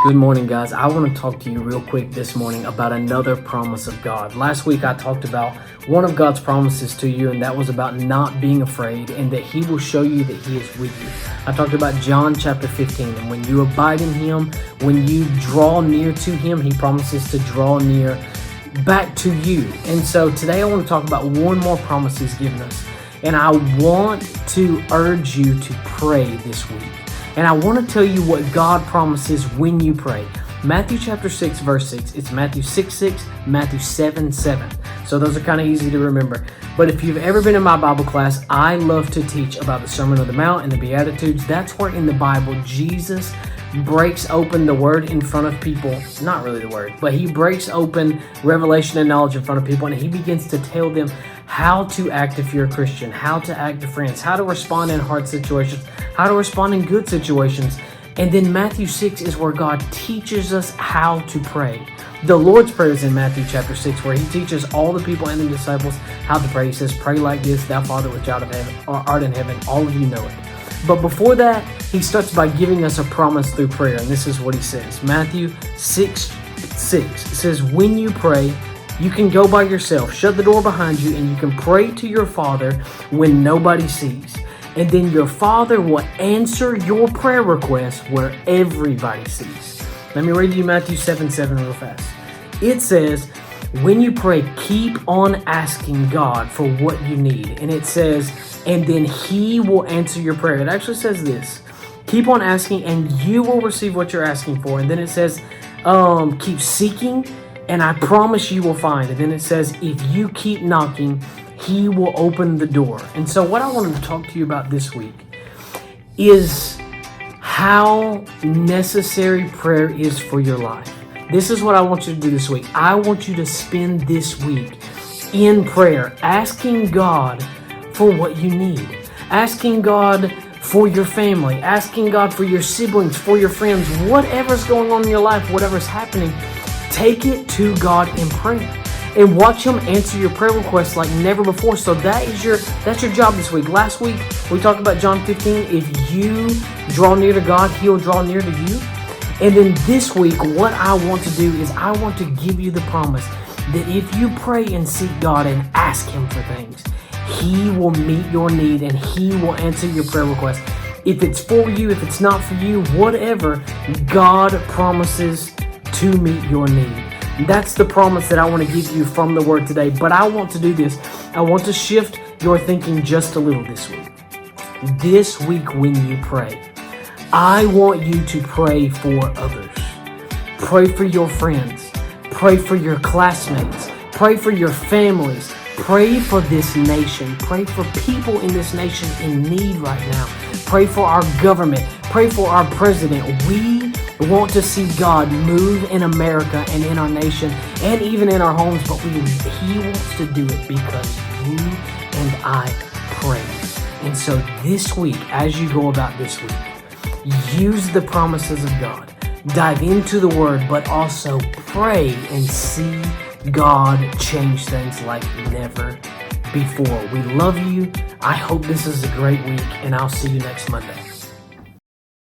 Good morning, guys. I want to talk to you real quick this morning about another promise of God. Last week I talked about one of God's promises to you, and that was about not being afraid and that He will show you that He is with you. I talked about John chapter 15, and when you abide in Him, when you draw near to Him, He promises to draw near back to you. And so today I want to talk about one more promise He's given us. And I want to urge you to pray this week. And I want to tell you what God promises when you pray. Matthew chapter 6, verse 6. It's Matthew 6:6, Matthew 7:7. So those are kind of easy to remember. But if you've ever been in my Bible class, I love to teach about the Sermon on the Mount and the Beatitudes. That's where in the Bible, Jesus breaks open the Word in front of people. Not really the Word, but He breaks open revelation and knowledge in front of people, and He begins to tell them how to act if you're a Christian, how to act to friends, how to respond in hard situations, how to respond in good situations. And then Matthew 6 is where God teaches us how to pray. The Lord's Prayer is in Matthew chapter 6, where He teaches all the people and the disciples how to pray. He says, "Pray like this, Thou Father which art in heaven, all of you know it." But before that, He starts by giving us a promise through prayer. And this is what He says. Matthew 6:6 says, "When you pray, you can go by yourself, shut the door behind you, and you can pray to your Father when nobody sees. And then your Father will answer your prayer requests where everybody sees." Let me read you Matthew 7:7 real fast. It says, "When you pray, keep on asking God for what you need." And it says, "And then He will answer your prayer." It actually says this: keep on asking and you will receive what you're asking for. And then it says, keep seeking and I promise you will find. And then it says, if you keep knocking, He will open the door. And so what I wanted to talk to you about this week is how necessary prayer is for your life. This is what I want you to do this week. I want you to spend this week in prayer, asking God for what you need, asking God for your family, asking God for your siblings, for your friends, whatever's going on in your life, whatever's happening. Take it to God in prayer and watch Him answer your prayer requests like never before. So that's your job this week. Last week, we talked about John 15. If you draw near to God, He'll draw near to you. And then this week, what I want to do is I want to give you the promise that if you pray and seek God and ask Him for things, He will meet your need and He will answer your prayer request. If it's for you, if it's not for you, whatever, God promises to meet your need. That's the promise that I want to give you from the Word today. But I want to do this. I want to shift your thinking just a little this week. This week when you pray, I want you to pray for others. Pray for your friends. Pray for your classmates. Pray for your families. Pray for this nation. Pray for people in this nation in need right now. Pray for our government. Pray for our president. We want to see God move in America and in our nation and even in our homes, but He wants to do it because you and I pray. And so this week, as you go about this week, use the promises of God. Dive into the Word, but also pray and see God change things like never before. We love you. I hope this is a great week, and I'll see you next Monday.